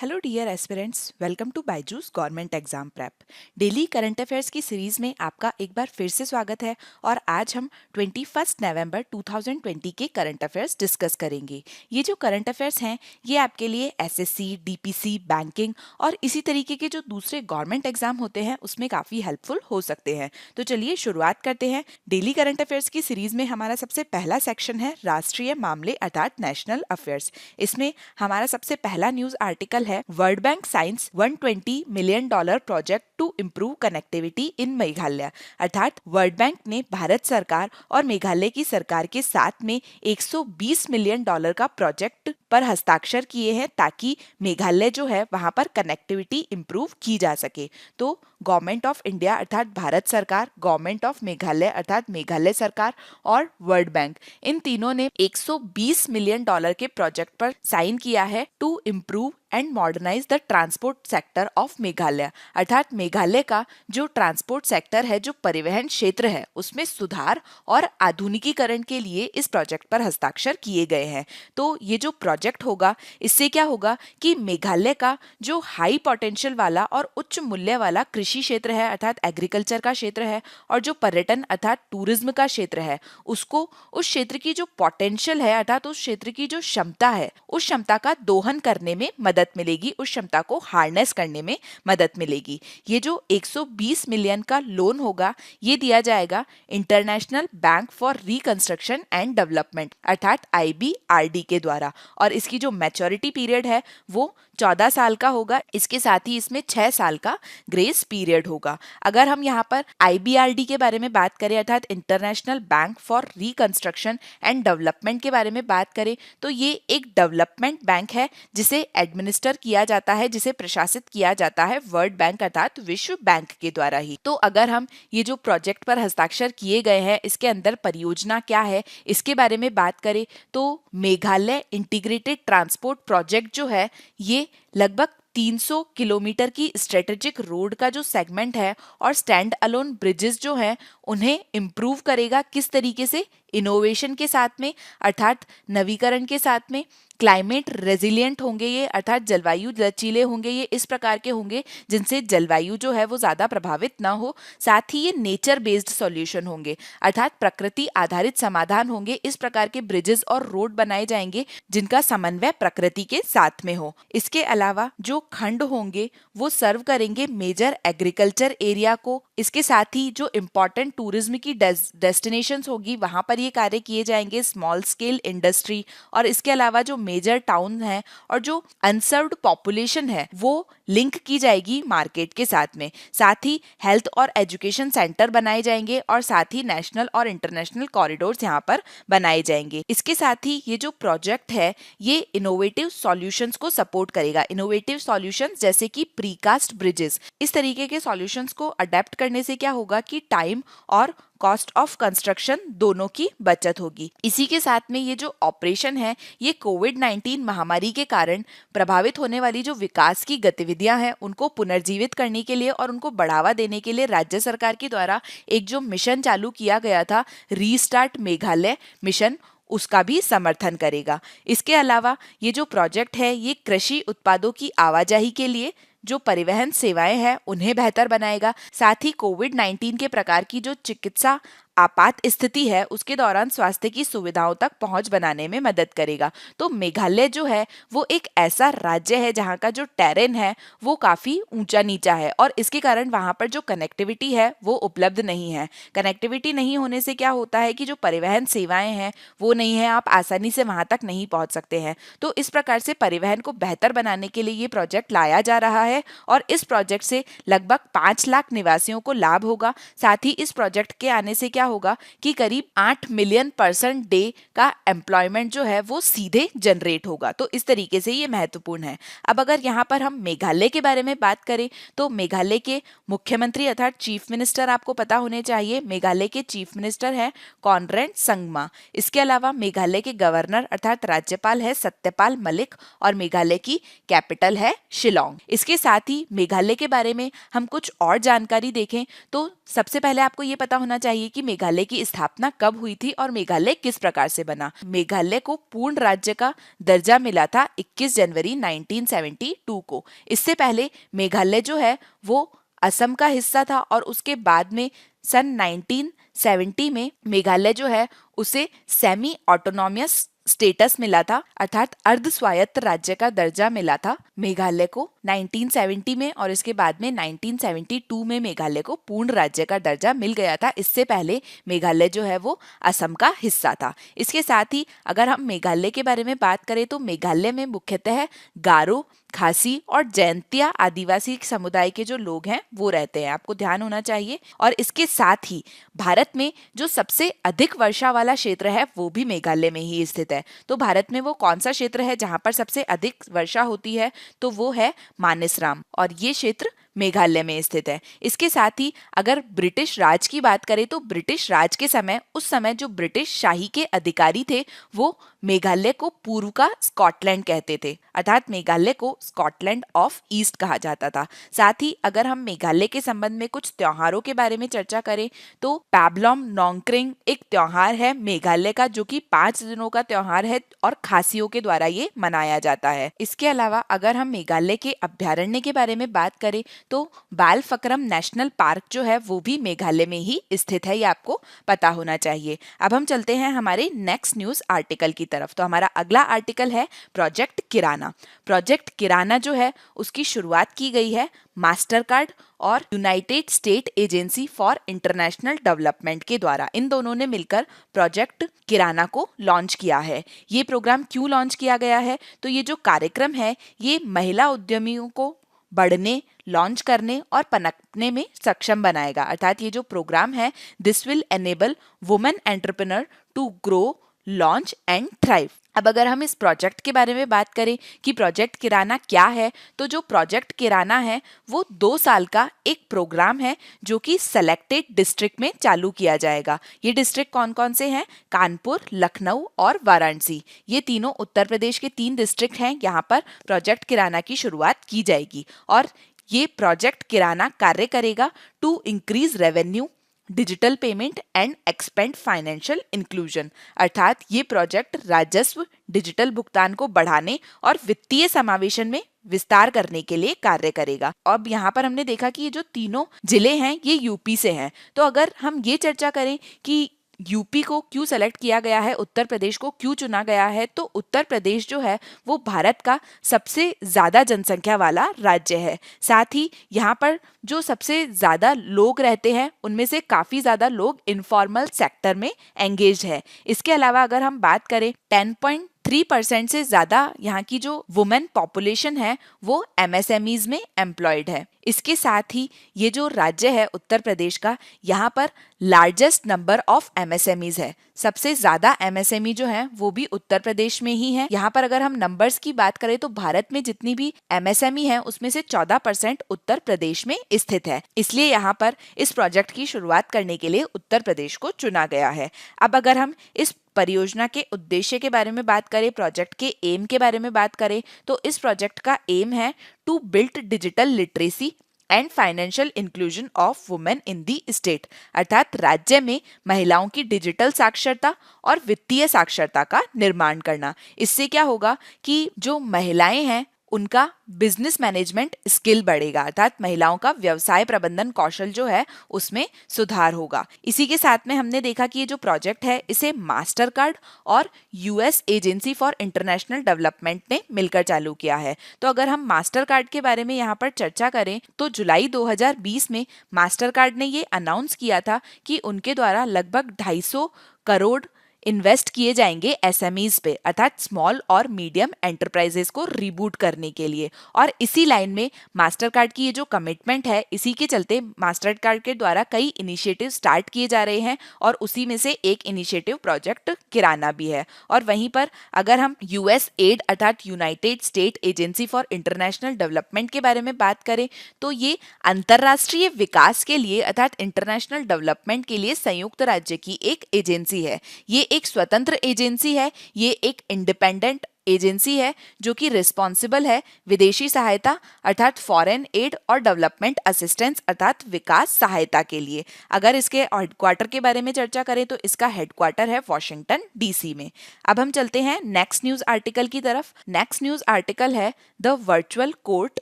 Hello dear aspirants, welcome to Byju's government exam prep. Daily current affairs की series में आपका एक बार फिर से स्वागत है और आज हम 21 नवंबर 2020 के करंट अफेयर्स डिस्कस करेंगे। ये जो करंट अफेयर्स हैं ये आपके लिए एसएससी, डीपीसी, बैंकिंग और इसी तरीके के जो दूसरे गवर्नमेंट एग्जाम होते हैं उसमें काफ़ी हेल्पफुल हो सकते हैं। तो चलिए शुरुआत करते हैं। डेली करंट अफेयर्स की सीरीज में हमारा सबसे पहला सेक्शन है राष्ट्रीय मामले अर्थात नेशनल अफेयर्स। इसमें हमारा सबसे पहला न्यूज आर्टिकल है World Bank signs $120 million project to improve connectivity in Meghalaya. अर्थात वर्ल्ड बैंक ने भारत सरकार और मेघालय की सरकार के साथ में $120 मिलियन का प्रोजेक्ट पर हस्ताक्षर किए हैं ताकि मेघालय जो है वहां पर कनेक्टिविटी इम्प्रूव की जा सके। तो गवर्नमेंट ऑफ इंडिया अर्थात भारत सरकार, गवर्नमेंट ऑफ मेघालय अर्थात मेघालय सरकार और वर्ल्ड बैंक, इन तीनों ने $120 मिलियन के प्रोजेक्ट पर साइन किया है to improve and modernise the transport sector of Meghalaya. अर्थात मेघालय का जो ट्रांसपोर्ट सेक्टर है, जो परिवहन क्षेत्र है, उसमें सुधार और आधुनिकीकरण के लिए इस प्रोजेक्ट पर हस्ताक्षर किए गए हैं। तो ये जो प्रोजेक्ट होगा, इससे क्या होगा कि मेघालय का जो हाई पोटेंशियल वाला और उच्च मूल्य वाला कृषि क्षेत्र है अर्थात एग्रीकल्चर का क्षेत्र है और जो पर्यटन अर्थात टूरिज्म का क्षेत्र है, उसको उस क्षेत्र की जो पोटेंशियल है अर्थात उस क्षेत्र की जो क्षमता है, उस क्षमता का दोहन करने में मदद मिलेगी, उस क्षमता को हार्नेस करने में मदद मिलेगी। ये जो 120 मिलियन का लोन होगा ये दिया जाएगा international bank for reconstruction and development अर्थात IBRD के द्वारा और इसकी जो मैच्योरिटी पीरियड है वो 14 साल का होगा। इसके साथ ही इसमें 6 साल का ग्रेस पीरियड होगा। अगर हम यहाँ पर IBRD के बारे में बात करें अर्थात international bank for reconstruction and development के बारे में बात करें तो ये एक डेवलपमेंट बैंक है जिसे एडमिनिस्टर किया जाता है, जिसे प्रशासित किया जाता है वर्ल्ड बैंक अर्थात विश्व बैंक के द्वारा ही। तो अगर हम ये जो प्रोजेक्ट पर हस्ताक्षर किए गए हैं इसके अंदर परियोजना क्या है इसके बारे में बात करें तो मेघालय इंटीग्रेटेड ट्रांसपोर्ट प्रोजेक्ट जो है ये लगभग 300 किलोमीटर की स्ट्रेटेजिक रोड का जो सेगमेंट है और स्टैंड अलोन ब्रिजेस जो हैं उन्हें इम्प्रूव करेगा। किस तरीके से? इनोवेशन के साथ में अर्थात नवीकरण के साथ में। क्लाइमेट रेजिलिएंट होंगे ये अर्थात जलवायु लचीले होंगे, ये इस प्रकार के होंगे जिनसे जलवायु जो है वो ज़्यादा प्रभावित ना हो। साथ ही ये नेचर बेस्ड सॉल्यूशन होंगे अर्थात प्रकृति आधारित समाधान होंगे। इस प्रकार के ब्रिजेस और रोड बनाए जाएंगे जिनका समन्वय प्रकृति के साथ में हो। इसके अलावा जो खंड होंगे वो सर्व करेंगे मेजर एग्रीकल्चर एरिया को। इसके साथ ही जो इम्पोर्टेंट टूरिज्म की डेस्टिनेशंस होगी वहां पर ये कार्य किए जाएंगे, स्मॉल स्केल इंडस्ट्री। और इसके अलावा जो मेजर टाउन है और जो अनसर्व्ड पॉपुलेशन है वो लिंक की जाएगी मार्केट के साथ में। साथ ही हेल्थ और एजुकेशन सेंटर बनाए जाएंगे और साथ ही नेशनल और इंटरनेशनल कॉरिडोर्स यहाँ पर बनाए जाएंगे। इसके साथ ही ये जो प्रोजेक्ट है ये इनोवेटिव सॉल्यूशंस को सपोर्ट करेगा। इनोवेटिव सॉल्यूशंस जैसे कि प्रीकास्ट ब्रिजेस, इस तरीके के सॉल्यूशंस को अडेप्ट करने से क्या होगा कि टाइम और कॉस्ट ऑफ कंस्ट्रक्शन दोनों की बचत होगी। इसी के साथ में ये जो ऑपरेशन है ये कोविड-19 महामारी के कारण प्रभावित होने वाली जो विकास की गतिविधियां हैं उनको पुनर्जीवित करने के लिए और उनको बढ़ावा देने के लिए राज्य सरकार के द्वारा एक जो मिशन चालू किया गया था रीस्टार्ट मेघालय मिशन, उसका भी समर्थन करेगा। इसके अलावा ये जो प्रोजेक्ट है ये कृषि उत्पादों की आवाजाही के लिए जो परिवहन सेवाएं हैं उन्हें बेहतर बनाएगा। साथ ही कोविड-19 के प्रकार की जो चिकित्सा आपात स्थिति है उसके दौरान स्वास्थ्य की सुविधाओं तक पहुंच बनाने में मदद करेगा। तो मेघालय जो है वो एक ऐसा राज्य है जहां का जो टेरेन है वो काफ़ी ऊंचा नीचा है और इसके कारण वहां पर जो कनेक्टिविटी है वो उपलब्ध नहीं है। कनेक्टिविटी नहीं होने से क्या होता है कि जो परिवहन सेवाएं हैं वो नहीं है, आप आसानी से वहां तक नहीं पहुंच सकते हैं। तो इस प्रकार से परिवहन को बेहतर बनाने के लिए ये प्रोजेक्ट लाया जा रहा है और इस प्रोजेक्ट से लगभग 5 लाख निवासियों को लाभ होगा। साथ ही इस प्रोजेक्ट के आने से क्या होगा कि करीब 8 मिलियन पर्सन डे का एम्प्लॉयमेंट जो है वो सीधे जनरेट होगा। तो इस तरीके से ये महत्वपूर्ण है। अब अगर यहाँ पर हम मेघालय के बारे में बात करें तो मेघालय के मुख्यमंत्री अर्थात चीफ मिनिस्टर आपको पता होने चाहिए। मेघालय के चीफ मिनिस्टर हैं कॉनरेड संगमा। इसके अलावा मेघालय के गवर्नर अर्थात राज्यपाल है सत्यपाल मलिक और मेघालय की कैपिटल है शिलोंग। इसके साथ ही मेघालय के बारे में हम कुछ और जानकारी देखें तो सबसे पहले आपको ये पता होना चाहिए कि मेघालय की स्थापना कब हुई थी और मेघालय किस प्रकार से बना। मेघालय को पूर्ण राज्य का दर्जा मिला था 21 जनवरी 1972 को। इससे पहले मेघालय जो है वो असम का हिस्सा था और उसके बाद में सन 1970 में मेघालय जो है उसे सेमी ऑटोनॉमियस स्टेटस मिला था, अर्थात अर्ध स्वायत्त राज्य का दर्जा मिला था मेघालय को 1970 में, और इसके बाद में 1972 में मेघालय को पूर्ण राज्य का दर्जा मिल गया था। इससे पहले मेघालय जो है वो असम का हिस्सा था। इसके साथ ही अगर हम मेघालय के बारे में बात करें तो मेघालय में मुख्यतः गारो, खासी और जैंतिया आदिवासी समुदाय के जो लोग हैं वो रहते हैं, आपको ध्यान होना चाहिए। और इसके साथ ही भारत में जो सबसे अधिक वर्षा वाला क्षेत्र है वो भी मेघालय में ही स्थित है। तो भारत में वो कौन सा क्षेत्र है जहां पर सबसे अधिक वर्षा होती है, तो वो है मानेसराम, और ये क्षेत्र मेघालय में स्थित है। इसके साथ ही अगर ब्रिटिश राज की बात करें तो ब्रिटिश राज के समय, उस समय जो ब्रिटिश शाही के अधिकारी थे वो मेघालय को पूर्व का स्कॉटलैंड कहते थे, अर्थात मेघालय को स्कॉटलैंड ऑफ ईस्ट कहा जाता था। साथ ही अगर हम मेघालय के संबंध में कुछ त्योहारों के बारे में चर्चा करें तो पैबलॉम नोंगक्रिंग एक त्योहार है मेघालय का, जो कि 5 दिनों का त्योहार है और खासियों के द्वारा ये मनाया जाता है। इसके अलावा अगर हम मेघालय के अभ्यारण्य के बारे में बात करें तो बालफक्रम नेशनल पार्क जो है वो भी मेघालय में ही स्थित है, ये आपको पता होना चाहिए। अब हम चलते हैं हमारे नेक्स्ट न्यूज आर्टिकल की तरफ। तो हमारा अगला आर्टिकल है प्रोजेक्ट किराना। प्रोजेक्ट किराना जो है उसकी शुरुआत की गई है मास्टर कार्ड और United state agency for international development के द्वारा। इन दोनों ने मिलकर प्रोजेक्ट किराना को लॉन्च किया है। ये प्रोग्राम क्यों लॉन्च किया गया है, तो ये जो कार्यक्रम है ये महिला उद्यमियों को बढ़ने, लॉन्च करने और पनपने में सक्षम बनाएगा, अर्थात ये जो प्रोग्राम है this will enable women entrepreneur to grow, launch and thrive. अब अगर हम इस प्रोजेक्ट के बारे में बात करें कि प्रोजेक्ट किराना क्या है, तो जो प्रोजेक्ट किराना है वो 2 साल का एक प्रोग्राम है जो कि सेलेक्टेड डिस्ट्रिक्ट में चालू किया जाएगा। ये डिस्ट्रिक्ट कौन कौन से हैं? कानपुर, लखनऊ और वाराणसी। ये तीनों उत्तर प्रदेश के 3 डिस्ट्रिक्ट हैं, यहाँ पर प्रोजेक्ट किराना की शुरुआत की जाएगी। और ये प्रोजेक्ट किराना कार्य करेगा to increase revenue, digital payment and expand financial inclusion, अर्थात ये प्रोजेक्ट राजस्व, डिजिटल भुगतान को बढ़ाने और वित्तीय समावेशन में विस्तार करने के लिए कार्य करेगा। अब यहाँ पर हमने देखा कि ये जो तीनों जिले हैं ये यूपी से हैं। तो अगर हम ये चर्चा करें कि यूपी को क्यों सेलेक्ट किया गया है, उत्तर प्रदेश को क्यों चुना गया है, तो उत्तर प्रदेश जो है वो भारत का सबसे ज़्यादा जनसंख्या वाला राज्य है। साथ ही यहाँ पर जो सबसे ज़्यादा लोग रहते हैं उनमें से काफ़ी ज़्यादा लोग इनफॉर्मल सेक्टर में एंगेज है। इसके अलावा अगर हम बात करें 10.3% से ज़्यादा यहाँ की जो वुमेन पॉपुलेशन है वो एमएसएमईज में एम्प्लॉयड है। इसके साथ ही ये जो राज्य है उत्तर प्रदेश का, यहाँ पर लार्जेस्ट नंबर ऑफ एमएसएमईज है। सबसे ज्यादा एमएसएमई जो है वो भी उत्तर प्रदेश में ही है। यहाँ पर अगर हम नंबर्स की बात करें तो भारत में जितनी भी एमएसएमई है उसमें से 14% उत्तर प्रदेश में स्थित है। इसलिए यहाँ पर इस प्रोजेक्ट की शुरुआत करने के लिए उत्तर प्रदेश को चुना गया है। अब अगर हम इस परियोजना के उद्देश्य के बारे में बात करें, प्रोजेक्ट के एम के बारे में बात करें, तो इस प्रोजेक्ट का एम है to build digital literacy and financial inclusion of women in the state, अर्थात राज्य में महिलाओं की डिजिटल साक्षरता और वित्तीय साक्षरता का निर्माण करना। इससे क्या होगा कि जो महिलाएं हैं उनका बिजनेस मैनेजमेंट स्किल बढ़ेगा, अर्थात महिलाओं का व्यवसाय प्रबंधन कौशल जो है उसमें सुधार होगा। इसी के साथ में हमने देखा कि ये जो प्रोजेक्ट है इसे मास्टर कार्ड और US agency for international development ने मिलकर चालू किया है। तो अगर हम मास्टर कार्ड के बारे में यहाँ पर चर्चा करें तो जुलाई 2020 में मास्टर कार्ड ने ये अनाउंस किया था कि उनके द्वारा लगभग 250 करोड़ इन्वेस्ट किए जाएंगे एसएमईज पे, अर्थात स्मॉल और मीडियम एंटरप्राइजेस को रिबूट करने के लिए। और इसी लाइन में मास्टर कार्ड की ये जो कमिटमेंट है, इसी के चलते मास्टर कार्ड के द्वारा कई इनिशिएटिव स्टार्ट किए जा रहे हैं और उसी में से एक इनिशिएटिव प्रोजेक्ट किराना भी है। और वहीं पर अगर हम यूएस एड अर्थात United state agency for international development के बारे में बात करें तो ये अंतर्राष्ट्रीय विकास के लिए अर्थात इंटरनेशनल डेवलपमेंट के लिए संयुक्त राज्य की एक एजेंसी है। ये एक स्वतंत्र एजेंसी है, ये एक इंडिपेंडेंट एजेंसी है जो कि रिस्पॉन्सिबल है विदेशी सहायता अर्थात फॉरेन एड और डेवलपमेंट असिस्टेंस अर्थात विकास सहायता के लिए। अगर इसके हेडक्वार्टर के बारे में चर्चा करें तो इसका हेडक्वार्टर है वॉशिंगटन डीसी में। अब हम चलते हैं नेक्स्ट न्यूज आर्टिकल की तरफ। नेक्स्ट न्यूज आर्टिकल है the virtual court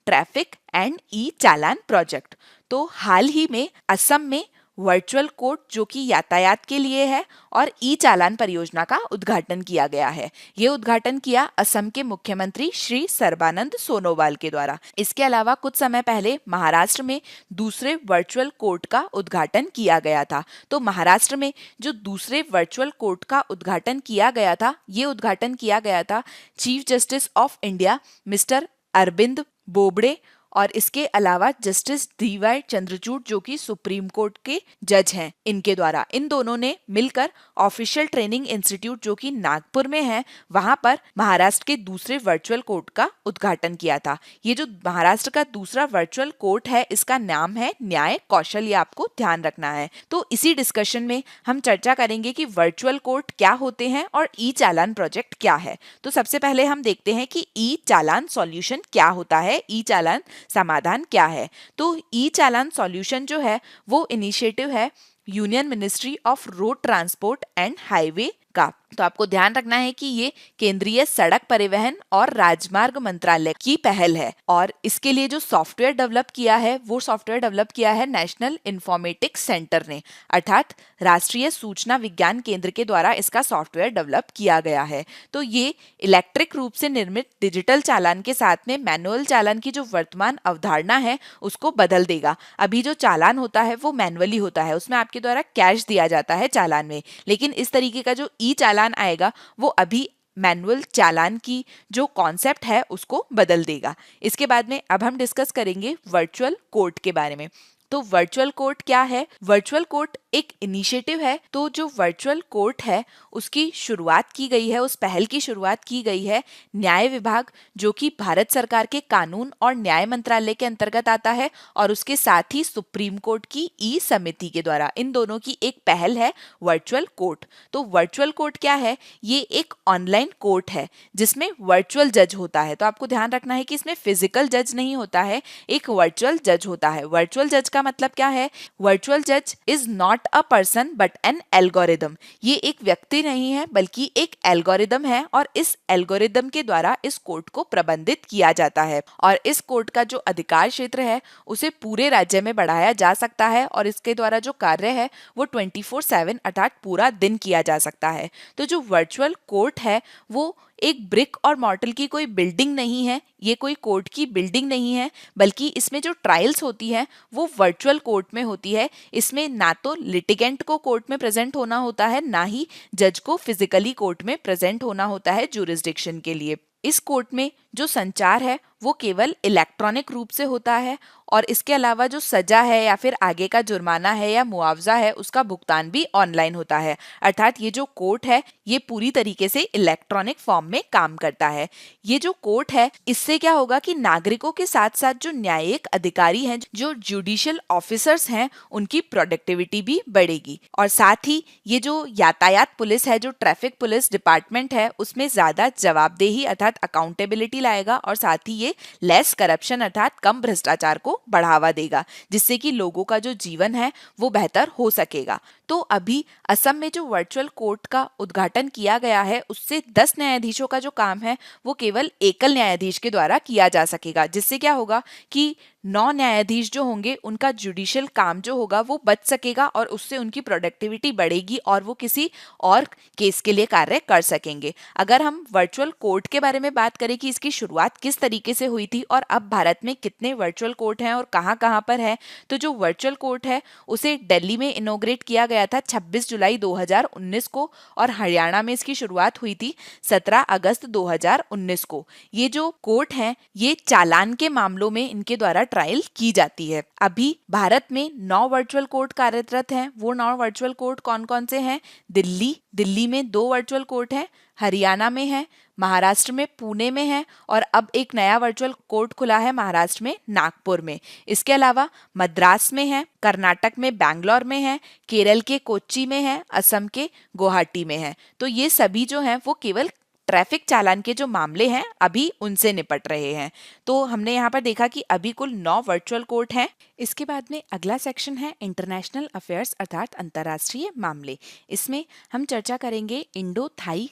traffic and E challan project. तो हाल ही में असम में वर्चुअल कोर्ट जो कि यातायात के लिए है और ई चालान परियोजना का उद्घाटन किया गया है। ये उद्घाटन किया असम के मुख्यमंत्री श्री सर्बानंद सोनोवाल के द्वारा। इसके अलावा कुछ समय पहले महाराष्ट्र में दूसरे वर्चुअल कोर्ट का उद्घाटन किया गया था। तो महाराष्ट्र में जो दूसरे वर्चुअल कोर्ट का उद्घाटन किया गया था, ये उद्घाटन किया गया था chief justice of India mister Arvind Bobde और इसके अलावा जस्टिस डीवाई चंद्रचूड़ जो कि सुप्रीम कोर्ट के जज हैं, इनके द्वारा। इन दोनों ने मिलकर ऑफिशियल ट्रेनिंग इंस्टीट्यूट जो कि नागपुर में है, वहां पर महाराष्ट्र के दूसरे वर्चुअल कोर्ट का उद्घाटन किया था। ये जो महाराष्ट्र का दूसरा वर्चुअल कोर्ट है, इसका नाम है न्याय कौशल, ये आपको ध्यान रखना है। तो इसी डिस्कशन में हम चर्चा करेंगे कि वर्चुअल कोर्ट क्या होते हैं और ई चालान प्रोजेक्ट क्या है। तो सबसे पहले हम देखते हैं कि ई चालान सॉल्यूशन क्या होता है, ई चालान समाधान क्या है। तो ई चालान सॉल्यूशन जो है वो इनिशिएटिव है union ministry of road transport and highway का। तो आपको ध्यान रखना है कि ये केंद्रीय सड़क परिवहन और राजमार्ग मंत्रालय की पहल है और इसके लिए जो सॉफ्टवेयर डेवलप किया है वो सॉफ्टवेयर डेवलप किया है नेशनल इंफॉर्मेटिक्स सेंटर ने, अर्थात राष्ट्रीय सूचना विज्ञान केंद्र के द्वारा इसका सॉफ्टवेयर डेवलप किया गया है। तो ये इलेक्ट्रिक रूप से निर्मित डिजिटल चालान के साथ में मैनुअल चालान की जो वर्तमान अवधारणा है उसको बदल देगा। अभी जो चालान होता है वो मैनुअली होता है, उसमें आपके द्वारा कैश दिया जाता है चालान में, लेकिन इस तरीके का जो ई चालान आएगा वो अभी मैनुअल चालान की जो कॉन्सेप्ट है उसको बदल देगा। इसके बाद में अब हम डिस्कस करेंगे वर्चुअल कोर्ट के बारे में। तो वर्चुअल कोर्ट क्या है? वर्चुअल कोर्ट एक इनिशिएटिव है। तो जो वर्चुअल कोर्ट है उसकी शुरुआत की गई है, उस पहल की शुरुआत की गई है न्याय विभाग जो कि भारत सरकार के कानून और न्याय मंत्रालय के अंतर्गत आता है और उसके साथ ही सुप्रीम कोर्ट की ई समिति के द्वारा। इन दोनों की एक पहल है वर्चुअल कोर्ट। तो वर्चुअल कोर्ट क्या है? ये एक ऑनलाइन कोर्ट है जिसमें वर्चुअल जज होता है। तो आपको ध्यान रखना है कि इसमें फिजिकल जज नहीं होता है, एक वर्चुअल जज होता है। वर्चुअल जज का मतलब क्या है? वर्चुअल जज is not a person but N algorithm. ये एक व्यक्ति नहीं है बल्कि एक एल्गोरिदम है और इस एल्गोरिदम के द्वारा इस कोर्ट को प्रबंधित किया जाता है और इस कोर्ट का जो अधिकार क्षेत्र है उसे पूरे राज्य में बढ़ाया जा सकता है और इसके द्वारा जो कार्य है वो 24/7 अर्थात पूरा दिन किया जा सकता है। तो जो वर्चुअल कोर्ट है वो एक ब्रिक और मॉर्टल की कोई बिल्डिंग नहीं है, ये कोई कोर्ट की बिल्डिंग नहीं है, बल्कि इसमें जो ट्रायल्स होती है वो वर्चुअल कोर्ट में होती है। इसमें ना तो लिटिगेंट को कोर्ट में प्रेजेंट होना होता है, ना ही जज को फिजिकली कोर्ट में प्रेजेंट होना होता है ज्यूरिसडिक्शन के लिए। इस कोर्ट में जो संचार है वो केवल इलेक्ट्रॉनिक रूप से होता है और इसके अलावा जो सजा है या फिर आगे का जुर्माना है या मुआवजा है उसका भुगतान भी ऑनलाइन होता है। अर्थात ये जो कोर्ट है ये पूरी तरीके से इलेक्ट्रॉनिक फॉर्म में काम करता है। ये जो कोर्ट है इससे क्या होगा कि नागरिकों के साथ साथ जो न्यायिक अधिकारी हैं, जो जुडिशियल ऑफिसर्स हैं, उनकी प्रोडक्टिविटी भी बढ़ेगी और साथ ही ये जो यातायात पुलिस है, जो ट्रैफिक पुलिस डिपार्टमेंट है, उसमें ज्यादा जवाबदेही अर्थात अकाउंटेबिलिटी लाएगा और साथ ही ये लेस करप्शन अर्थात कम भ्रष्टाचार को बढ़ावा देगा, जिससे कि लोगों का जो जीवन है वो बेहतर हो सकेगा। तो अभी असम में जो वर्चुअल कोर्ट का उद्घाटन किया गया है उससे 10 न्यायाधीशों का जो काम है वो केवल एकल न्यायाधीश के द्वारा किया जा सकेगा, जिससे क्या होगा कि 9 न्यायाधीश जो होंगे उनका जुडिशियल काम जो होगा वो बच सकेगा और उससे उनकी प्रोडक्टिविटी बढ़ेगी और वो किसी और केस के लिए कार्य कर सकेंगे। अगर हम वर्चुअल कोर्ट के बारे में बात करें कि इसकी शुरुआत किस तरीके से हुई थी और अब भारत में कितने वर्चुअल कोर्ट हैं और कहाँ कहाँ पर है, तो जो वर्चुअल कोर्ट है उसे दिल्ली में इनॉग्रेट किया गया था 26 जुलाई 2019 को और हरियाणा में इसकी शुरुआत हुई थी 17 अगस्त 2019 को। ये जो कोर्ट है ये चालान के मामलों में इनके द्वारा ट्रायल की जाती है। अभी भारत में 9 वर्चुअल कोर्ट कार्यरत हैं। वो 9 वर्चुअल कोर्ट कौन कौन से हैं? दिल्ली में 2 वर्चुअल कोर्ट हैं, हरियाणा में है, महाराष्ट्र में पुणे में है और अब एक नया वर्चुअल कोर्ट खुला है महाराष्ट्र में नागपुर में। इसके अलावा मद्रास में है, कर्नाटक में बैंगलोर में है, केरल के कोच्चि में है, असम के गुवाहाटी में है। तो ये सभी जो हैं वो केवल ट्रैफिक चालान के जो मामले हैं अभी उनसे निपट रहे हैं। तो हमने यहाँ पर देखा कि अभी कुल 9 वर्चुअल कोर्ट हैं। इसके बाद में अगला सेक्शन है इंटरनेशनल अफेयर्स अर्थात अंतर्राष्ट्रीय मामले। इसमें हम चर्चा करेंगे इंडो थाई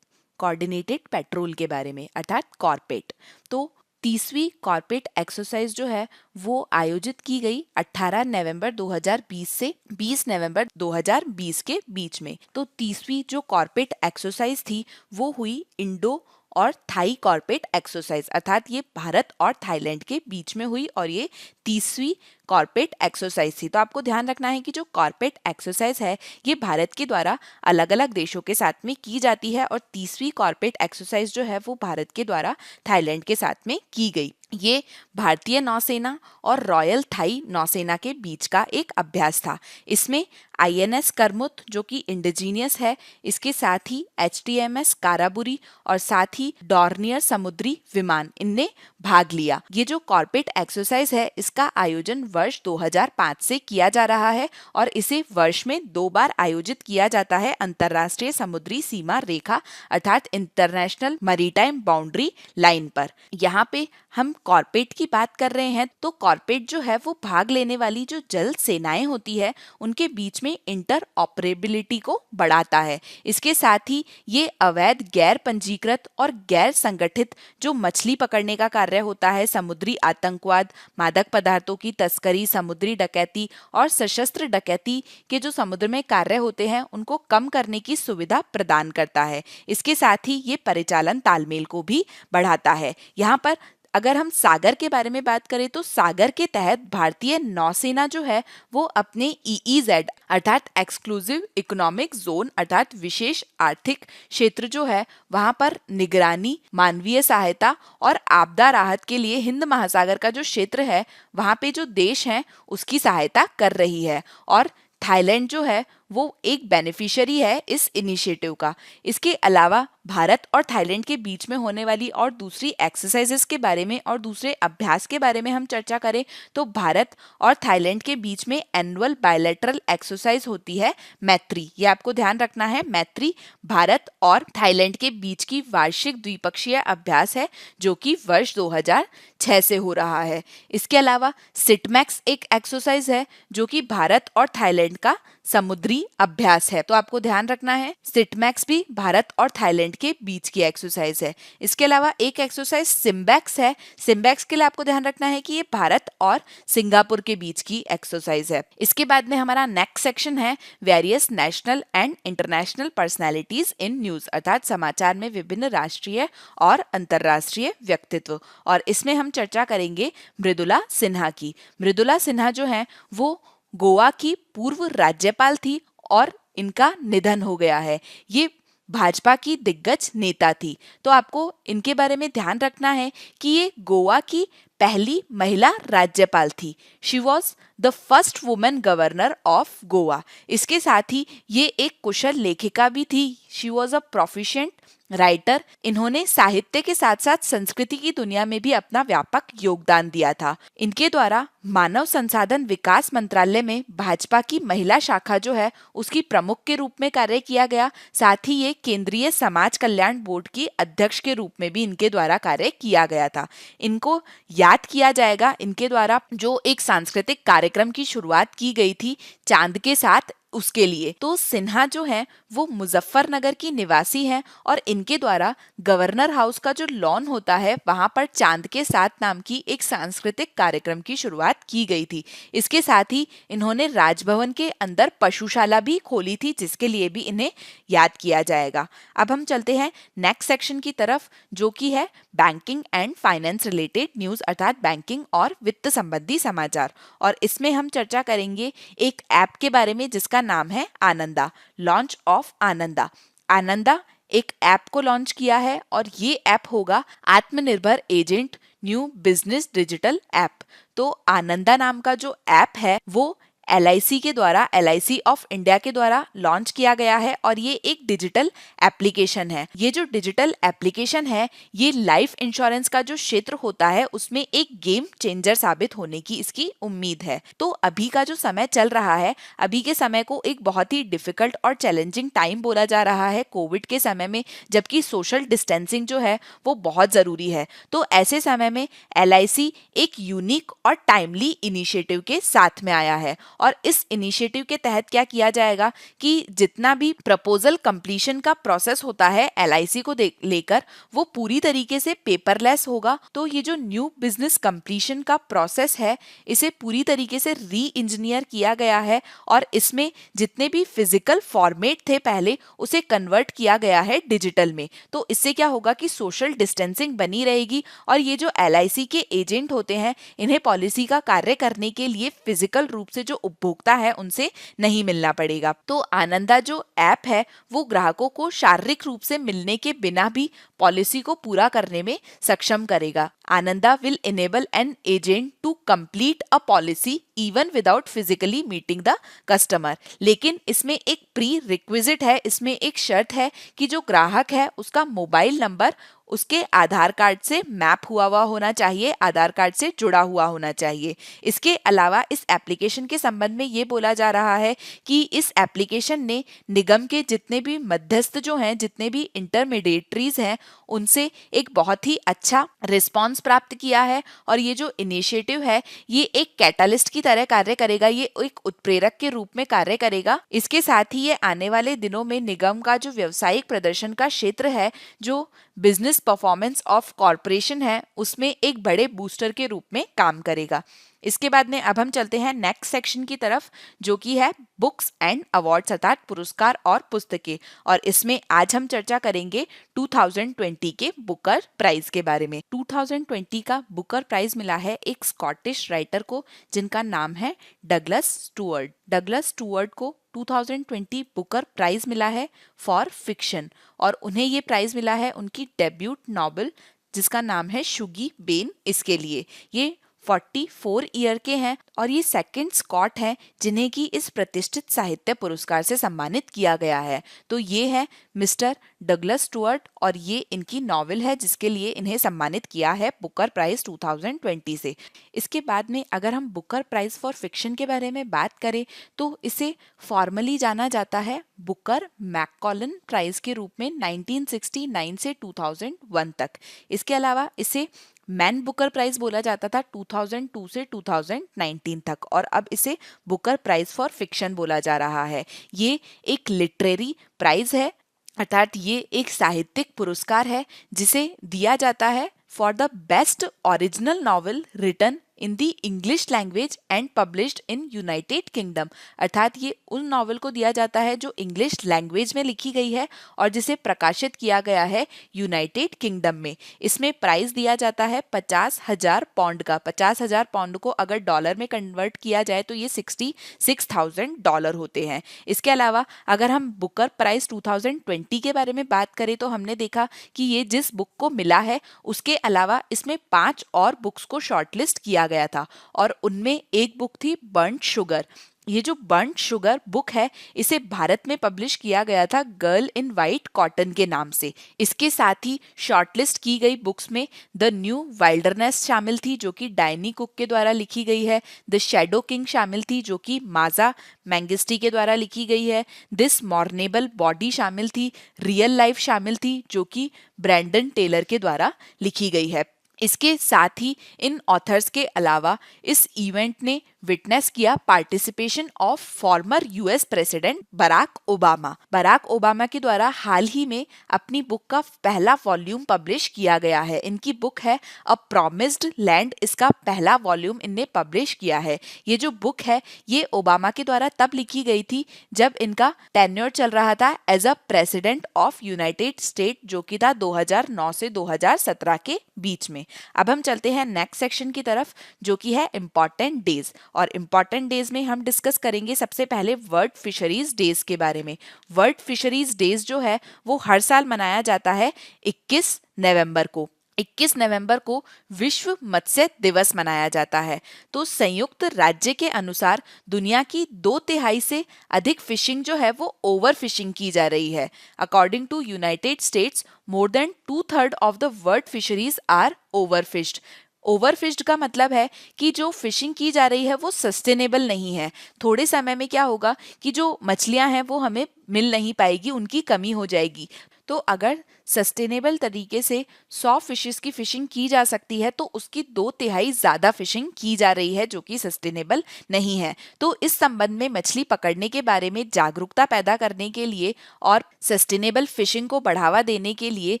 कोऑर्डिनेटेड पेट्रोल के बारे में अर्थात कॉर्पेट। तो 30वीं कॉर्पेट एक्सरसाइज जो है वो आयोजित की गई 18 नवंबर 2020 से 20 नवंबर 2020 के बीच में। तो 30वीं जो कॉर्पेट एक्सरसाइज थी वो हुई इंडो और थाई कॉर्पेट एक्सरसाइज अर्थात ये भारत और थाईलैंड के बीच में हुई और ये 30वीं कॉर्पेट एक्सरसाइज थी। तो आपको ध्यान रखना है कि जो कॉर्पेट एक्सरसाइज है ये भारत के द्वारा अलग अलग देशों के साथ में की जाती है और 30वीं कॉर्पेट एक्सरसाइज जो है वो भारत के द्वारा थाईलैंड के साथ में की गई। ये भारतीय नौसेना और रॉयल थाई नौसेना के बीच का एक अभ्यास था। इसमें आईएनएस करमुत जो कि इंडिजीनियस है, इसके साथ ही एचटीएमएस काराबुरी और साथ ही डॉर्नियर समुद्री विमान इनने भाग लिया। ये जो कॉर्पेट एक्सरसाइज है इसका आयोजन वर्ष 2005 से किया जा रहा है और इसे वर्ष में 2 बार आयोजित किया जाता है अंतर्राष्ट्रीय समुद्री सीमा रेखा अर्थात इंटरनेशनल मैरीटाइम बाउंड्री लाइन पर। यहाँ पे हम कॉर्पेट की बात कर रहे हैं तो कॉर्पेट जो है वो भाग लेने वाली जो जल सेनाएं होती है उनके बीच में इंटर ऑपरेबिलिटी को बढ़ाता है। इसके साथ ही ये अवैध गैर पंजीकृत और गैर संगठित जो मछली पकड़ने का कार्य होता है, समुद्री आतंकवाद, मादक पदार्थों की तस्करी, समुद्री डकैती और सशस्त्र डकैती के जो समुद्र में कार्य होते हैं उनको कम करने की सुविधा प्रदान करता है। इसके साथ ही ये परिचालन तालमेल को भी बढ़ाता है। यहाँ पर अगर हम सागर के बारे में बात करें तो सागर के तहत भारतीय नौसेना जो है वो अपने ईईजेड अर्थात एक्सक्लूसिव इकोनॉमिक जोन अर्थात विशेष आर्थिक क्षेत्र जो है वहां पर निगरानी, मानवीय सहायता और आपदा राहत के लिए हिंद महासागर का जो क्षेत्र है वहां पे जो देश हैं उसकी सहायता कर रही है और थाईलैंड जो है वो एक बेनिफिशियरी है इस इनिशिएटिव का। इसके अलावा भारत और थाईलैंड के बीच में होने वाली और दूसरी एक्सरसाइजेस के बारे में और दूसरे अभ्यास के बारे में हम चर्चा करें तो भारत और थाईलैंड के बीच में एनुअल बायलैटरल एक्सरसाइज होती है मैत्री। ये आपको ध्यान रखना है, मैत्री भारत और थाईलैंड के बीच की वार्षिक द्विपक्षीय अभ्यास है जो कि वर्ष 2006 से हो रहा है। इसके अलावा सिटमैक्स एक एक्सरसाइज है जो कि भारत और थाईलैंड का समुद्री अभ्यास है। तो आपको ध्यान रखना है सिटमैक्स भी भारत और थाईलैंड के बीच की एक्सरसाइज है। इसके अलावा एक एक्सरसाइज सिम्बैक्स है। सिम्बैक्स के लिए आपको ध्यान रखना है कि ये भारत और सिंगापुर के बीच की एक्सरसाइज है। इसके बाद में हमारा नेक्स्ट सेक्शन है various national and international personalities in news अर्थात समाचार में विभिन्न राष्ट्रीय और अंतर्राष्ट्रीय व्यक्तित्व और इसमें हम चर्चा करेंगे मृदुला सिन्हा की। मृदुला सिन्हा जो है वो गोवा की पूर्व राज्यपाल थी और इनका निधन हो गया है। ये भाजपा की दिग्गज नेता थी। तो आपको इनके बारे में ध्यान रखना है कि ये गोवा की पहली महिला राज्यपाल थी। She was the first women governor of Goa. इसके साथ ही ये एक कुशल लेखिका भी थी। She was a proficient writer. इन्होंने साहित्य के साथ साथ संस्कृति की दुनिया में भी अपना व्यापक योगदान दिया था। इनके द्वारा मानव संसाधन विकास मंत्रालय में भाजपा की महिला शाखा जो है उसकी प्रमुख के रूप में कार्य किया गया। साथ ही ये केंद्रीय समाज कल्याण बोर्ड की अध्यक्ष के रूप में भी इनके द्वारा कार्य किया गया था। इनको याद किया जाएगा इनके द्वारा जो एक सांस्कृतिक कार्यक्रम की शुरुआत की गई थी चांद के साथ उसके लिए। तो सिन्हा जो है वो मुजफ्फरनगर की निवासी हैं और इनके द्वारा गवर्नर हाउस का जो लॉन होता है वहां पर चांद के साथ नाम की एक सांस्कृतिक कार्यक्रम की शुरुआत की गई थी। इसके साथ ही इन्होंने राजभवन के अंदर पशुशाला भी खोली थी जिसके लिए भी इन्हें याद किया जाएगा। अब हम चलते हैं नेक्स्ट सेक्शन की तरफ जो कि है banking and finance related news अर्थात बैंकिंग और वित्त संबंधी समाचार और इसमें हम चर्चा करेंगे एक ऐप के बारे में जिसका नाम है आनंदा। Launch of Ananda. आनंदा एक ऐप को लॉन्च किया है और ये ऐप होगा आत्मनिर्भर agent new business digital app. तो आनंदा नाम का जो ऐप है वो LIC के द्वारा, LIC ऑफ इंडिया के द्वारा लॉन्च किया गया है और ये एक डिजिटल एप्लीकेशन है। ये जो डिजिटल एप्लीकेशन है ये लाइफ इंश्योरेंस का जो क्षेत्र होता है उसमें एक गेम चेंजर साबित होने की इसकी उम्मीद है। तो अभी का जो समय चल रहा है, अभी के समय को एक बहुत ही डिफिकल्ट और चैलेंजिंग टाइम बोला जा रहा है कोविड के समय में, जबकि सोशल डिस्टेंसिंग जो है वो बहुत ज़रूरी है। तो ऐसे समय में LIC एक यूनिक और टाइमली इनिशिएटिव के साथ में आया है और इस इनिशिएटिव के तहत क्या किया जाएगा कि जितना भी प्रपोजल कंप्लीशन का प्रोसेस होता है LIC को लेकर वो पूरी तरीके से पेपरलेस होगा। तो ये जो न्यू बिजनेस कंप्लीशन का प्रोसेस है इसे पूरी तरीके से री इंजीनियर किया गया है और इसमें जितने भी फिजिकल फॉर्मेट थे पहले उसे कन्वर्ट किया गया है डिजिटल में। तो इससे क्या होगा कि सोशल डिस्टेंसिंग बनी रहेगी और ये जो LIC के एजेंट होते हैं इन्हें पॉलिसी का कार्य करने के लिए फिजिकल रूप से जो उपभोक्ता है उनसे नहीं मिलना पड़ेगा। तो आनंदा जो ऐप है वो ग्राहकों को शारीरिक रूप से मिलने के बिना भी पॉलिसी को पूरा करने में सक्षम करेगा। Ananda will enable an agent to complete a policy even without physically meeting the customer. लेकिन इसमें एक प्री रिक्विजिट है, इसमें एक शर्त है कि जो ग्राहक है उसका मोबाइल नंबर उसके आधार कार्ड से मैप हुआ होना चाहिए, आधार कार्ड से जुड़ा हुआ होना चाहिए। इसके अलावा इस एप्लीकेशन के संबंध में ये बोला जा रहा है कि इस एप्लीकेशन ने निगम के जितने भी मध्यस्थ जो हैं, जितने भी इंटरमीडिएटरीज हैं, उनसे एक बहुत ही अच्छा रिस्पांस प्राप्त किया है और ये जो इनिशिएटिव है ये एक कैटालिस्ट की तरह कार्य करेगा, ये एक उत्प्रेरक के रूप में कार्य करेगा। इसके साथ ही ये आने वाले दिनों में निगम का जो व्यावसायिक प्रदर्शन का क्षेत्र है, जो बिजनेस परफॉर्मेंस ऑफ कॉर्पोरेशन है, उसमें एक बड़े बूस्टर के रूप में काम करेगा। इसके बाद में अब हम चलते हैं नेक्स्ट सेक्शन की तरफ जो कि है बुक्स एंड अवार्ड्स अर्थात पुरस्कार और पुस्तकें। और इसमें आज हम चर्चा करेंगे 2020 के बुकर प्राइज के बारे में। 2020 का बुकर प्राइज मिला है एक स्कॉटिश राइटर को जिनका नाम है डगलस स्टुअर्ट। डगलस स्टुअर्ट को 2020 बुकर प्राइज मिला है फॉर फिक्शन और उन्हें ये प्राइज मिला है उनकी डेब्यूट नॉवेल जिसका नाम है शुगी बेन इसके लिए। ये 44 ईयर के हैं और ये सेकंड स्कॉट हैं जिन्हें की इस प्रतिष्ठित साहित्य पुरस्कार से सम्मानित किया गया है। तो ये है मिस्टर डगलस स्टुअर्ट और ये इनकी नॉवेल है जिसके लिए इन्हें सम्मानित किया है बुकर प्राइज 2020 से। इसके बाद में अगर हम बुकर प्राइज फॉर फिक्शन के बारे में बात करें तो इसे फॉर्मली जाना जाता है बुकर मैककॉलन प्राइज के रूप में 1969 से 2001 तक। इसके अलावा इसे मैन बुकर प्राइज बोला जाता था 2002 से 2019 तक और अब इसे बुकर प्राइज फॉर फिक्शन बोला जा रहा है। ये एक लिटरेरी प्राइज है अर्थात ये एक साहित्यिक पुरस्कार है जिसे दिया जाता है for the best original novel written in the English language and published in United Kingdom. अर्थात ये उन नॉवेल को दिया जाता है जो इंग्लिश लैंग्वेज में लिखी गई है और जिसे प्रकाशित किया गया है यूनाइटेड किंगडम में। इसमें प्राइज दिया जाता है 50,000 पाउंड का। 50,000 पाउंड को अगर डॉलर में कन्वर्ट किया जाए तो ये $66,000 होते हैं। इसके अलावा अगर हम बुकर प्राइज 2020 के बारे में बात करें तो हमने देखा कि ये जिस बुक को मिला है उसके अलावा इसमें 5 और बुक्स को शॉर्टलिस्ट किया गया था और उनमें एक बुक थी बर्न्ट शुगर। ये जो बर्न्ट शुगर बुक है इसे भारत में पब्लिश किया गया था गर्ल इन वाइट कॉटन के नाम से। इसके साथ ही शॉर्टलिस्ट की गई बुक्स में द न्यू वाइल्डरनेस शामिल थी जो कि डायनी कुक के द्वारा लिखी गई है। द शैडो किंग शामिल थी जो कि माजा मैंगिस्टी के द्वारा लिखी गई है। दिस मॉर्नेबल बॉडी शामिल थी। रियल लाइफ शामिल थी जो कि ब्रैंडन टेलर के द्वारा लिखी गई है। इसके साथ ही इन ऑथर्स के अलावा इस इवेंट ने विटनेस किया participation of former US president Barack Obama. Barack Obama के द्वारा हाल ही में अपनी बुक का पहला वॉल्यूम पब्लिश किया गया है। इनकी बुक है अ प्रॉमिस्ड लैंड, इसका पहला वॉल्यूम इनने पब्लिश किया है। ये जो बुक है ये ओबामा के द्वारा तब लिखी गई थी जब इनका टेन्योर चल रहा था as a president of United State जो कि था 2009 से 2017 के बीच में। अब हम चलते हैं नेक्स्ट सेक्शन की तरफ जो कि है इम्पॉर्टेंट डेज और इम्पॉर्टेंट डेज में हम डिस्कस करेंगे सबसे पहले वर्ल्ड फिशरीज डेज के बारे में। वर्ल्ड फिशरीज डेज जो है वो हर साल मनाया जाता है 21 नवंबर को। 21 नवंबर को विश्व मत्स्य दिवस मनाया जाता है। तो संयुक्त राज्य के अनुसार दुनिया की 2/3 से अधिक फिशिंग जो है वो ओवर फिशिंग की जा रही है। According to United States, more than 2/3 of the world fisheries are overfished. Overfished का मतलब है कि जो फिशिंग की जा रही है वो सस्टेनेबल नहीं है। थोड़े समय में क्या होगा कि जो मछलियां हैं वो हमें मिल नहीं पाएगी, उनकी कमी हो जाएगी। तो अगर सस्टेनेबल तरीके से 100 फिशेस की फिशिंग की जा सकती है तो उसकी 2/3 ज्यादा फिशिंग की जा रही है जो कि सस्टेनेबल नहीं है। तो इस संबंध में मछली पकड़ने के बारे में जागरूकता पैदा करने के लिए और सस्टेनेबल फिशिंग को बढ़ावा देने के लिए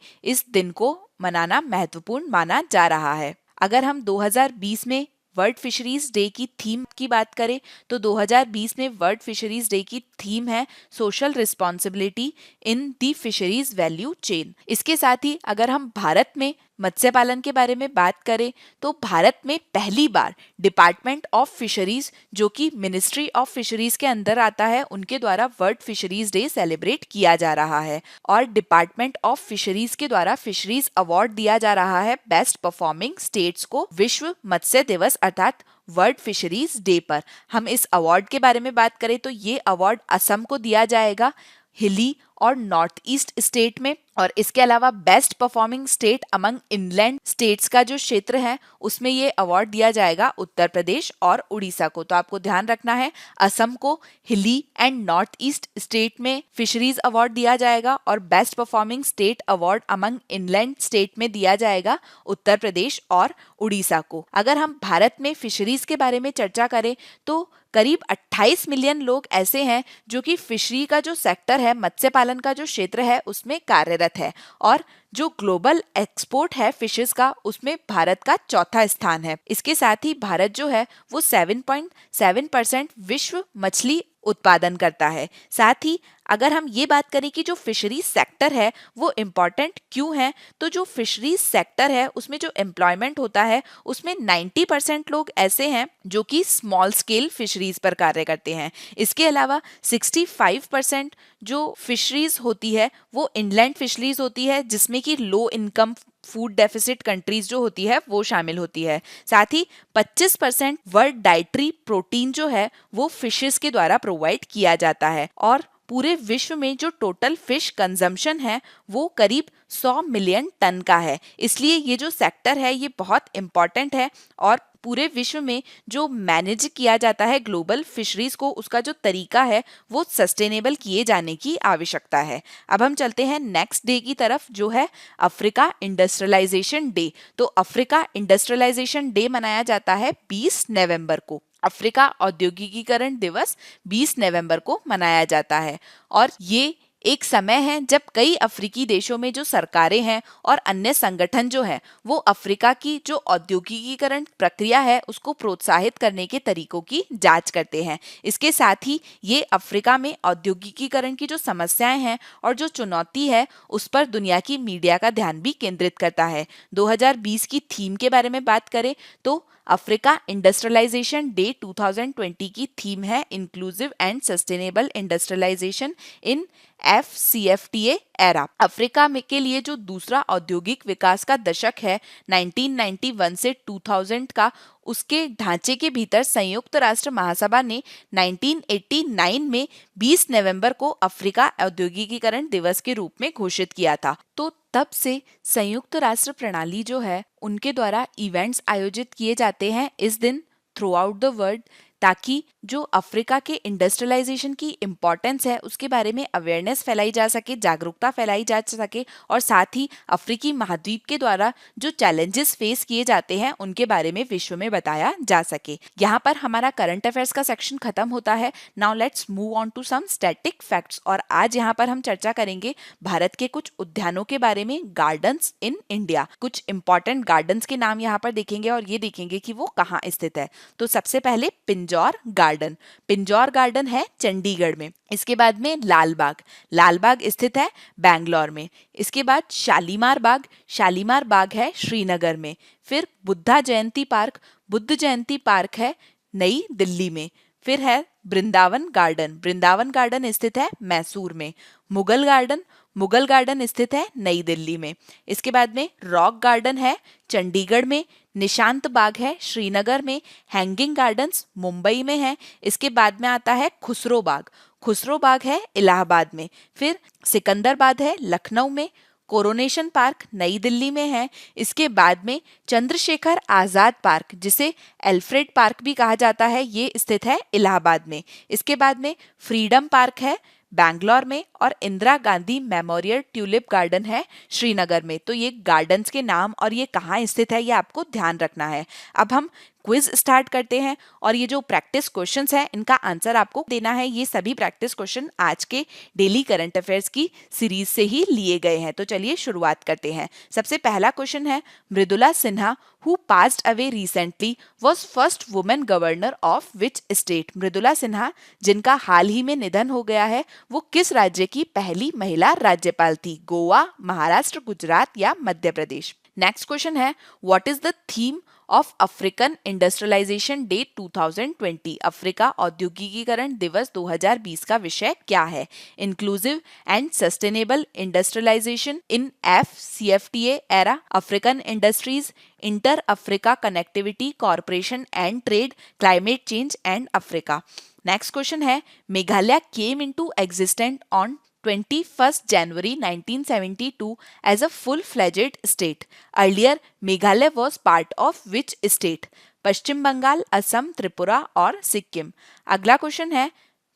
इस दिन को मनाना महत्वपूर्ण माना जा रहा है। अगर हम 2020 में वर्ल्ड फिशरीज डे की थीम की बात करें तो 2020 में वर्ल्ड फिशरीज डे की थीम है सोशल रिस्पॉन्सिबिलिटी इन दी फिशरीज वैल्यू चेन। इसके साथ ही अगर हम भारत में मत्स्य पालन के बारे में बात करें तो भारत में पहली बार डिपार्टमेंट ऑफ फिशरीज, जो कि मिनिस्ट्री ऑफ फिशरीज के अंदर आता है, उनके द्वारा वर्ल्ड फिशरीज डे सेलिब्रेट किया जा रहा है। और डिपार्टमेंट ऑफ फिशरीज के द्वारा फिशरीज अवार्ड दिया जा रहा है बेस्ट परफॉर्मिंग स्टेट्स को विश्व मत्स्य दिवस अर्थात वर्ल्ड फिशरीज डे पर। हम इस अवार्ड के बारे में बात करें तो ये अवार्ड असम को दिया जाएगा, हिली और नॉर्थ ईस्ट स्टेट में। और इसके अलावा best performing state among inland states का जो क्षेत्र है उसमें ये अवार्ड दिया जाएगा उत्तर प्रदेश और उड़ीसा को। तो आपको ध्यान रखना है, असम को हिली एंड नॉर्थ ईस्ट स्टेट में फिशरीज अवार्ड दिया जाएगा और best performing state award among inland state में दिया जाएगा उत्तर प्रदेश और उड़ीसा को। अगर हम भारत में फिशरीज के बारे में चर्चा करें तो करीब 28 मिलियन लोग ऐसे हैं जो कि फिशरी का जो सेक्टर है, मत्स्य पालन का जो क्षेत्र है, उसमें कार्यरत है। और जो ग्लोबल एक्सपोर्ट है फिशेस का, उसमें भारत का चौथा स्थान है। इसके साथ ही भारत जो है वो 7.7% विश्व मछली उत्पादन करता है। साथ ही अगर हम ये बात करें कि जो फिशरीज सेक्टर है वो इम्पॉर्टेंट क्यों है, तो जो फिशरीज सेक्टर है उसमें जो एम्प्लॉयमेंट होता है उसमें 90% लोग ऐसे हैं जो कि स्मॉल स्केल फिशरीज पर कार्य करते हैं। इसके अलावा 65% जो फिशरीज होती है वो इनलैंड फिशरीज होती है, जिसमें कि low income food deficit countries जो होती है वो शामिल होती है। साथ ही 25% वर्ल्ड डाइटरी प्रोटीन जो है वो फिशेस के द्वारा प्रोवाइड किया जाता है। और पूरे विश्व में जो टोटल फिश कंजम्पशन है वो करीब 100 मिलियन टन का है। इसलिए ये जो सेक्टर है ये बहुत इंपॉर्टेंट है और पूरे विश्व में जो मैनेज किया जाता है ग्लोबल फिशरीज को, उसका जो तरीका है वो सस्टेनेबल किए जाने की आवश्यकता है। अब हम चलते हैं नेक्स्ट डे की तरफ, जो है अफ्रीका इंडस्ट्रियलाइजेशन डे। तो अफ्रीका इंडस्ट्रियलाइजेशन डे मनाया जाता है 20 नवंबर को। अफ्रीका औद्योगिकीकरण दिवस 20 नवंबर को मनाया जाता है और ये एक समय है जब कई अफ्रीकी देशों में जो सरकारें हैं और अन्य संगठन जो है वो अफ्रीका की जो औद्योगिकीकरण प्रक्रिया है उसको प्रोत्साहित करने के तरीकों की जांच करते हैं। इसके साथ ही ये अफ्रीका में औद्योगिकीकरण की जो समस्याएं हैं और जो चुनौती है उस पर दुनिया की मीडिया का ध्यान भी केंद्रित करता है। 2020 की थीम के बारे में बात करें तो अफ्रीका इंडस्ट्रियलाइजेशन डे 2020 की थीम है inclusive and sustainable industrialisation in FCFTA era. Africa में के लिए जो दूसरा औद्योगिक विकास का दशक है 1991 से 2000 का, उसके ढांचे के भीतर संयुक्त राष्ट्र महासभा ने 1989 में 20 नवंबर को अफ्रीका औद्योगिकीकरण दिवस के रूप में घोषित किया था। तो तब से संयुक्त राष्ट्र प्रणाली जो है उनके द्वारा इवेंट्स आयोजित किए जाते हैं इस दिन थ्रू आउट द वर्ल्ड, ताकि जो अफ्रीका के इंडस्ट्रियलाइजेशन की इम्पोर्टेंस है उसके बारे में अवेयरनेस फैलाई जा सके, जागरूकता फैलाई जा सके और साथ ही अफ्रीकी महाद्वीप के द्वारा जो चैलेंजेस फेस किए जाते हैं उनके बारे में विश्व में बताया जा सके। यहाँ पर हमारा करंट अफेयर्स का सेक्शन खत्म होता है। Now let's move on to some static facts. और आज यहाँ पर हम चर्चा करेंगे भारत के कुछ उद्यानों के बारे में, गार्डन्स इन इंडिया। कुछ इंपॉर्टेंट गार्डन्स के नाम यहाँ पर देखेंगे और ये देखेंगे कि वो कहाँ स्थित है। तो सबसे पहले पिंजौर गार्डन। पिंजौर गार्डन है चंडीगढ़ में। इसके बाद में लालबाग, लालबाग स्थित है बैंगलोर में। इसके बाद शालीमार बाग, शालीमार बाग है श्रीनगर में। फिर बुद्धा जयंती पार्क, बुद्ध जयंती पार्क है नई दिल्ली में। फिर है वृंदावन गार्डन, वृंदावन गार्डन स्थित है मैसूर में। मुगल गार्डन, मुगल गार्डन स्थित है नई दिल्ली में। इसके बाद में रॉक गार्डन है चंडीगढ़ में, निशांत बाग है श्रीनगर में, हैंगिंग गार्डन्स मुंबई में है। इसके बाद में आता है खुसरो बाग, खुसरो बाग है इलाहाबाद में। फिर सिकंदराबाद है लखनऊ में, कोरोनेशन पार्क नई दिल्ली में है। इसके बाद में चंद्रशेखर आजाद पार्क, जिसे एल्फ्रेड पार्क भी कहा जाता है, ये स्थित है इलाहाबाद में। इसके बाद में फ्रीडम पार्क है बैंगलोर में, और Indira Gandhi memorial tulip garden है श्रीनगर में। तो ये गार्डन्स के नाम और ये कहाँ स्थित है, ये आपको ध्यान रखना है। अब हम क्विज स्टार्ट करते हैं, और ये जो प्रैक्टिस क्वेश्चंस हैं इनका आंसर आपको देना है। ये सभी प्रैक्टिस क्वेश्चन आज के डेली करंट अफेयर्स की सीरीज से ही लिए गए हैं। तो चलिए शुरुआत करते हैं। सबसे पहला क्वेश्चन है, Mridula Sinha who passed away recently was first woman governor of which state? Mridula Sinha जिनका हाल ही में निधन हो गया है, वो किस राज्य की पहली महिला राज्यपाल थी? गोवा, महाराष्ट्र, गुजरात या मध्य प्रदेश? नेक्स्ट क्वेश्चन है, what is the theme of African industrialisation day 2020? Africa औद्योगिकीकरण दिवस 2020 का विषय क्या है? Inclusive and sustainable industrialisation in FCFTA era, African industries, inter Africa connectivity corporation and trade, climate change and Africa. Next question है, Meghalaya came into existence on 21st January 1972 as a full-fledged state. Earlier, Meghalaya was part of which state? पश्चिम बंगाल, असम, त्रिपुरा और सिक्किम। अगला question है,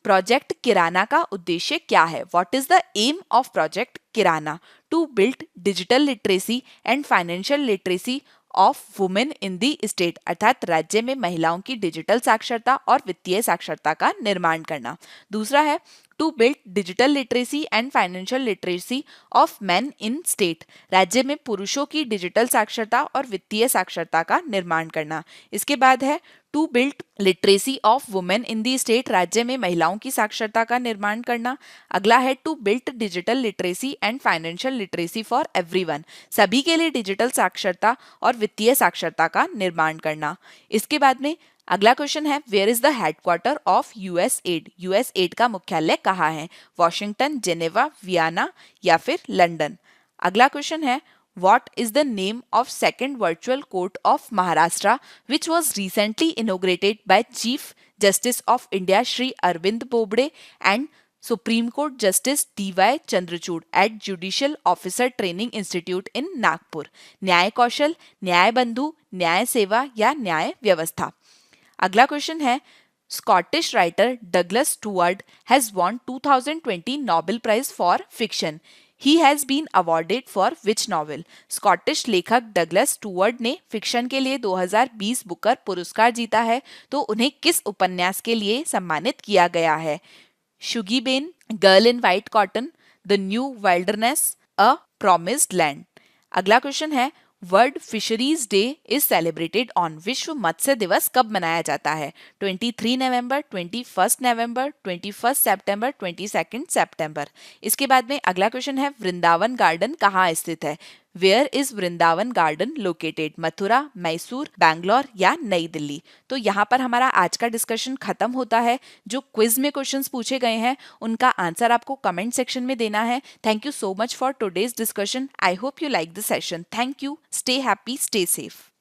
project किराना का उद्देश्य क्या है? What is the aim of project Kirana? To build digital literacy and financial literacy of women in the state, अर्थात राज्य में महिलाओं की डिजिटल साक्षरता और वित्तीय साक्षरता का निर्माण करना। दूसरा है, to build digital literacy and financial literacy of men in state, राज्य में पुरुषों की डिजिटल साक्षरता और वित्तीय साक्षरता का निर्माण करना। इसके बाद है, to build literacy of women in the state, राज्य में महिलाओं की साक्षरता का निर्माण करना। अगला है, to build digital literacy and financial literacy for everyone, सभी के लिए डिजिटल साक्षरता और वित्तीय साक्षरता का निर्माण करना। इसके बाद में अगला क्वेश्चन है, where is the headquarter of US aid? US aid का मुख्यालय कहाँ है? वॉशिंगटन, जेनेवा, वियना या फिर लंदन? अगला क्वेश्चन है, what is the name of second virtual court of Maharashtra which was recently inaugurated by chief justice of India Shri Arvind Bobde and supreme court justice DY Chandrachud at judicial officer training institute in Nagpur? Nyaya Kaushal, न्याय बंधु, न्याय सेवा या न्याय व्यवस्था? अगला क्वेश्चन है, Scottish writer Douglas Stuart has won 2020 Nobel prize for fiction. He has been awarded for which novel? Scottish लेखक डगलस स्टुअर्ट ने फिक्शन के लिए 2020 बुकर पुरस्कार जीता है, तो उन्हें किस उपन्यास के लिए सम्मानित किया गया है? Shuggie Bain, girl in white cotton, the new wilderness, a promised land? अगला क्वेश्चन है, world fisheries day is celebrated on? विश्व मत्स्य दिवस कब मनाया जाता है? 23 नवंबर, 21 नवंबर, 21 सितंबर, 22 सितंबर? इसके बाद में अगला क्वेश्चन है, वृंदावन गार्डन कहाँ स्थित है? Where is Vrindavan garden located? Mathura, Mysore, Bangalore या नई दिल्ली? तो यहाँ पर हमारा आज का डिस्कशन खत्म होता है। जो क्विज में क्वेश्चंस पूछे गए हैं उनका आंसर आपको कमेंट सेक्शन में देना है। Thank you so much for today's discussion. I hope you like the session. Thank you. Stay happy, stay safe.